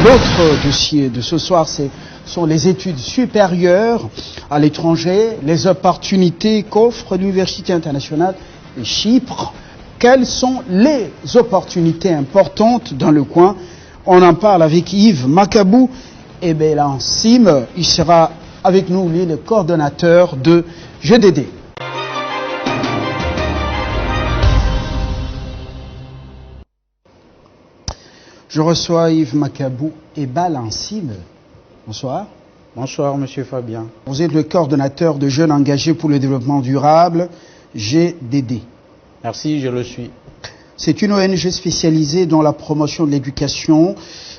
L'autre dossier de ce soir, sont les études supérieures à l'étranger, les opportunités qu'offre l'Université internationale de Chypre. Quelles sont les opportunités importantes dans le coin? On en parle avec Yves Makabou et Bélan Sim. Il sera avec nous, lui, le coordonnateur de GDD. Je reçois Yves Makabou et Bélan Sim. Bonsoir. Bonsoir, monsieur Fabien. Vous êtes le coordonnateur de Jeunes engagés pour le développement durable, GDD. Merci, je le suis. C'est une ONG spécialisée dans la promotion de l'éducation,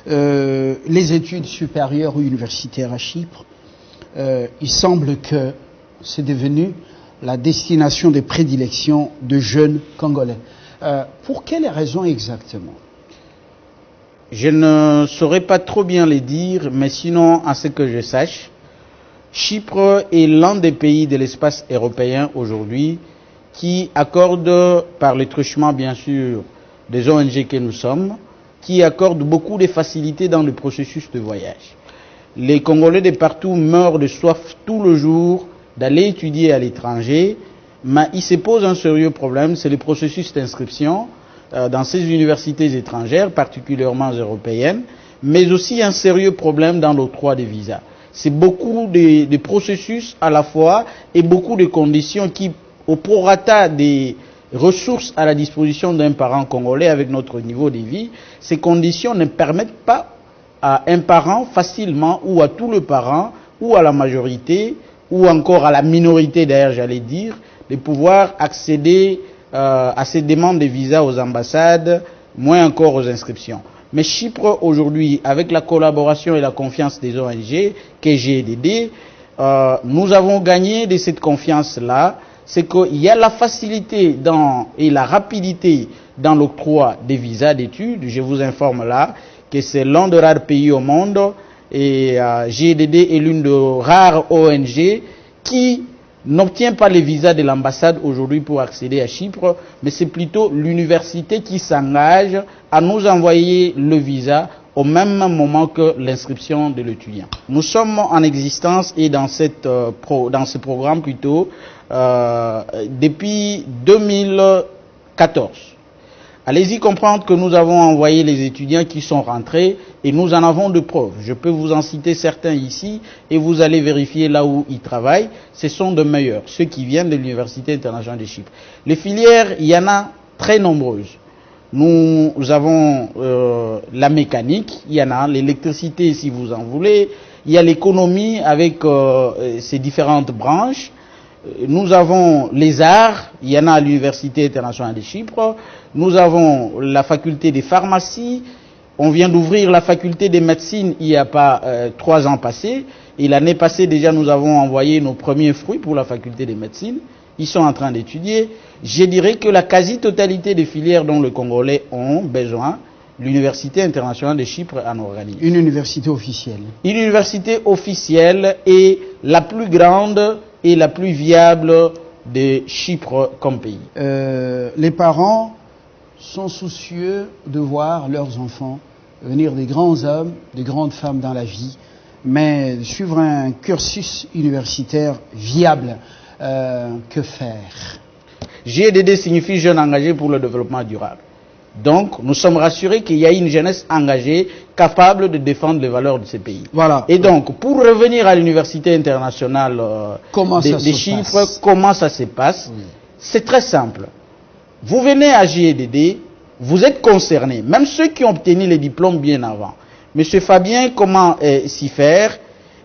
les études supérieures ou universitaires à Chypre. Il semble que c'est devenu la destination de prédilection de jeunes Congolais. Pour quelles raisons exactement? Je ne saurais pas trop bien les dire, mais sinon, à ce que je sache, Chypre est l'un des pays de l'espace européen aujourd'hui qui accorde, par le truchement bien sûr des ONG que nous sommes, qui accorde beaucoup de facilités dans le processus de voyage. Les Congolais de partout meurent de soif tout le jour d'aller étudier à l'étranger, mais il se pose un sérieux problème, c'est le processus d'inscription dans ces universités étrangères, particulièrement européennes, mais aussi un sérieux problème dans l'octroi des visas. C'est beaucoup de processus à la fois et beaucoup de conditions qui, au prorata des ressources à la disposition d'un parent congolais avec notre niveau de vie, ces conditions ne permettent pas à un parent facilement, ou à tous les parents, ou à la majorité, ou encore à la minorité d'ailleurs, j'allais dire, de pouvoir accéder à ces demandes de visa aux ambassades, moins encore aux inscriptions. Mais Chypre, aujourd'hui, avec la collaboration et la confiance des ONG, que GDD, nous avons gagné de cette confiance-là, c'est qu'il y a la facilité et la rapidité dans l'octroi des visas d'études. Je vous informe là que c'est l'un des rares pays au monde et GDD est l'une des rares ONG qui n'obtient pas les visas de l'ambassade aujourd'hui pour accéder à Chypre, mais c'est plutôt l'université qui s'engage à nous envoyer le visa au même moment que l'inscription de l'étudiant. Nous sommes en existence et dans ce programme plutôt depuis 2014. Allez-y comprendre que nous avons envoyé les étudiants qui sont rentrés et nous en avons de preuves. Je peux vous en citer certains ici et vous allez vérifier là où ils travaillent. Ce sont de meilleurs, ceux qui viennent de l'Université internationale de Chypre. Les filières, il y en a très nombreuses. Nous avons la mécanique, il y en a l'électricité si vous en voulez, il y a l'économie avec ses différentes branches. Nous avons les arts, il y en a à l'Université internationale de Chypre. Nous avons la faculté des pharmacies. On vient d'ouvrir la faculté des médecines il n'y a pas 3 ans passés. Et l'année passée déjà nous avons envoyé nos premiers fruits pour la faculté des médecines. Ils sont en train d'étudier. Je dirais que la quasi-totalité des filières dont les Congolais ont besoin, l'Université internationale de Chypre en organise. Une université officielle. Une université officielle et la plus grande et la plus viable de Chypre comme pays. Les parents sont soucieux de voir leurs enfants devenir des grands hommes, des grandes femmes dans la vie, mais suivre un cursus universitaire viable, que faire? GDD signifie Jeunes engagés pour le développement durable. Donc, nous sommes rassurés qu'il y a une jeunesse engagée, capable de défendre les valeurs de ces pays. Voilà. Et donc, pour revenir à l'Université internationale de Chypre, comment ça se passe? Oui. C'est très simple. Vous venez à GDD, vous êtes concernés, même ceux qui ont obtenu les diplômes bien avant. Monsieur Fabien, comment s'y faire?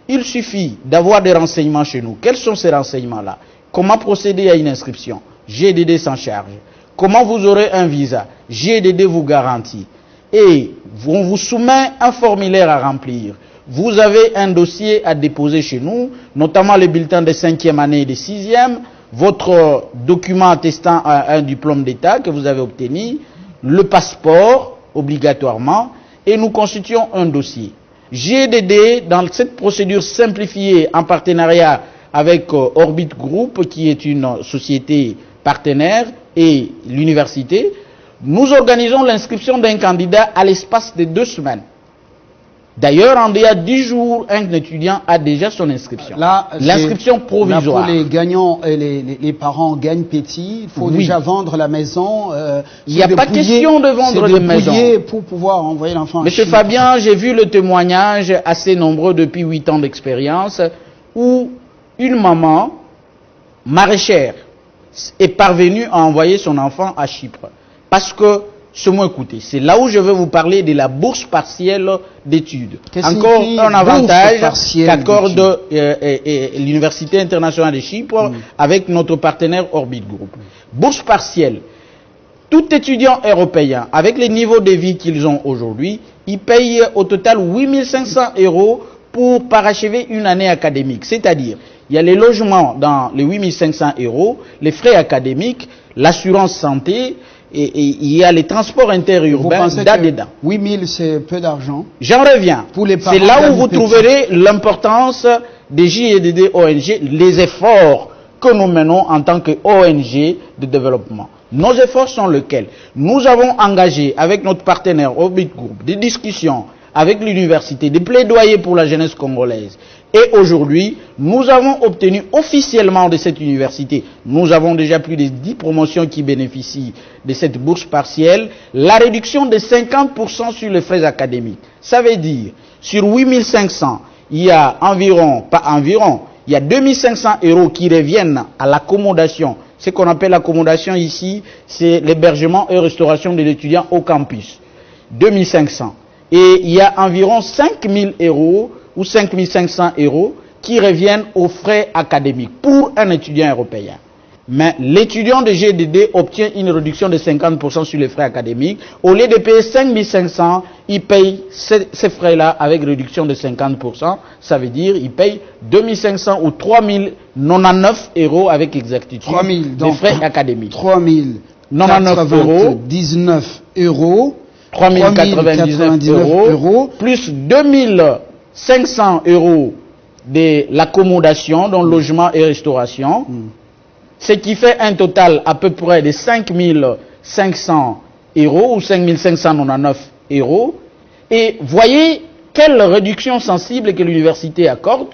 Il suffit d'avoir des renseignements chez nous. Quels sont ces renseignements-là? Comment procéder à une inscription? GDD s'en charge. Comment vous aurez un visa? GDD vous garantit. Et on vous soumet un formulaire à remplir. Vous avez un dossier à déposer chez nous, notamment les bulletins de 5e année et de 6e, votre document attestant un diplôme d'État que vous avez obtenu, le passeport, obligatoirement, et nous constituons un dossier. GDD, dans cette procédure simplifiée en partenariat avec Orbit Group, qui est une société partenaire, et l'université, nous organisons l'inscription d'un candidat à l'espace de 2 semaines. D'ailleurs, en il y a 10 jours, un étudiant a déjà son inscription. L'inscription provisoire. Là, pour les gagnants, les parents gagnent petit. Il faut déjà vendre la maison. Il n'y a pas question de vendre les maisons. Pour pouvoir envoyer l'enfant. Monsieur Fabien, j'ai vu le témoignage assez nombreux depuis 8 ans d'expérience où une maman maraîchère est parvenue à envoyer son enfant à Chypre. Parce que, écoutez, c'est là où je veux vous parler de la bourse partielle d'études. Encore un avantage qu'accorde l'Université internationale de Chypre avec notre partenaire Orbit Group. Bourse partielle. Tout étudiant européen, avec les niveaux de vie qu'ils ont aujourd'hui, il paye au total 8 500 € pour parachever une année académique. C'est-à-dire, il y a les logements dans les 8 500 €, les frais académiques, l'assurance santé, et il y a les transports interurbains là-dedans. 8 000, c'est peu d'argent. J'en reviens. C'est là où vous trouverez l'importance des JDD ONG, les efforts que nous menons en tant que ONG de développement. Nos efforts sont lesquels? Nous avons engagé avec notre partenaire Orbit Group des discussions avec l'université, des plaidoyers pour la jeunesse congolaise. Et aujourd'hui, nous avons obtenu officiellement de cette université, nous avons déjà plus de 10 promotions qui bénéficient de cette bourse partielle, la réduction de 50% sur les frais académiques. Ça veut dire, sur 8 500, il y a il y a 2 500 € qui reviennent à l'accommodation. Ce qu'on appelle l'accommodation ici, c'est l'hébergement et restauration de l'étudiant au campus. 2 500. Et il y a environ 5 000 € ou 5 500 € qui reviennent aux frais académiques pour un étudiant européen. Mais l'étudiant de GDD obtient une réduction de 50% sur les frais académiques. Au lieu de payer 5 500, il paye ces frais-là avec réduction de 50%. Ça veut dire qu'il paye 2 500 ou 3 099 € avec exactitude. 3 000, des frais académiques. 3 099 €. 3 099 €, plus 2 500 € de l'accommodation, dont logement et restauration, ce qui fait un total à peu près de 5 500 € ou 5 599 €. Et voyez quelle réduction sensible que l'université accorde.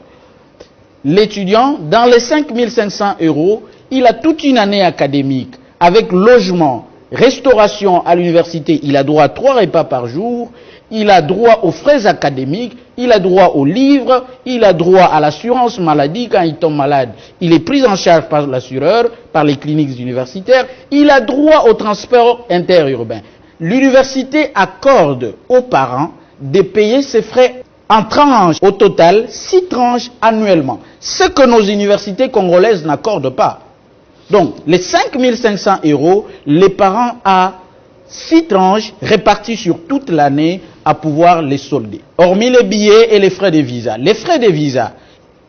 L'étudiant, dans les 5 500 €, il a toute une année académique avec logement, restauration à l'université, il a droit à 3 repas par jour, il a droit aux frais académiques, il a droit aux livres, il a droit à l'assurance maladie quand il tombe malade. Il est pris en charge par l'assureur, par les cliniques universitaires, il a droit au transport interurbain. L'université accorde aux parents de payer ses frais en tranches, au total 6 tranches annuellement, ce que nos universités congolaises n'accordent pas. Donc, les 5 500 €, les parents ont 6 tranches réparties sur toute l'année à pouvoir les solder. Hormis les billets et les frais de visa. Les frais de visa,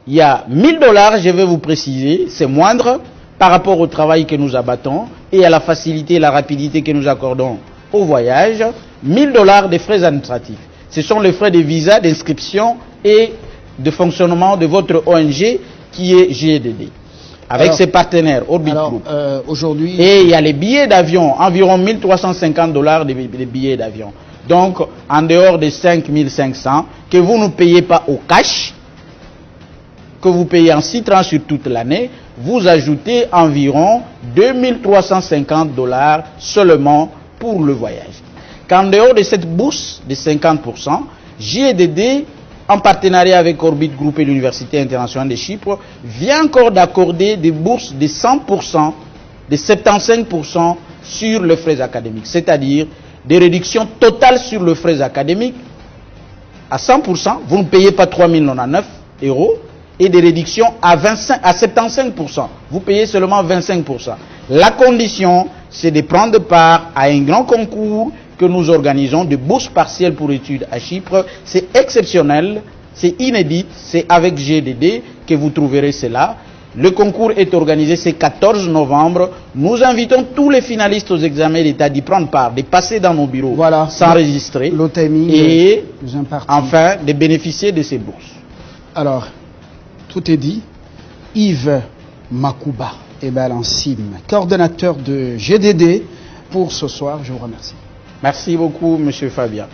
il y a 1 000 $, je vais vous préciser, c'est moindre par rapport au travail que nous abattons et à la facilité et la rapidité que nous accordons au voyage. 1 000 $ de frais administratifs. Ce sont les frais de visa, d'inscription et de fonctionnement de votre ONG qui est GDD. Avec ses partenaires, Orbit Group. Aujourd'hui... Et il y a les billets d'avion, environ 1 350 $ de billets d'avion. Donc, en dehors des 5 500, que vous ne payez pas au cash, que vous payez en 6 tranches sur toute l'année, vous ajoutez environ 2 350 $ seulement pour le voyage. Qu'en dehors de cette bourse de 50%, GDD, en partenariat avec Orbit Group et l'Université internationale de Chypre, vient encore d'accorder des bourses de 100%, de 75% sur les frais académiques, c'est-à-dire des réductions totales sur les frais académiques à 100%, vous ne payez pas 3 099 €, et des réductions à 75%, vous payez seulement 25%. La condition, c'est de prendre part à un grand concours que nous organisons de bourses partielles pour études à Chypre. C'est exceptionnel, c'est inédit, c'est avec GDD que vous trouverez cela. Le concours est organisé ce 14 novembre. Nous invitons tous les finalistes aux examens d'État d'y prendre part, de passer dans nos bureaux, s'enregistrer et enfin de bénéficier de ces bourses. Alors, tout est dit. Yves Makuba Ebalansime, coordonnateur de GDD pour ce soir, je vous remercie. Merci beaucoup, M. Fabien.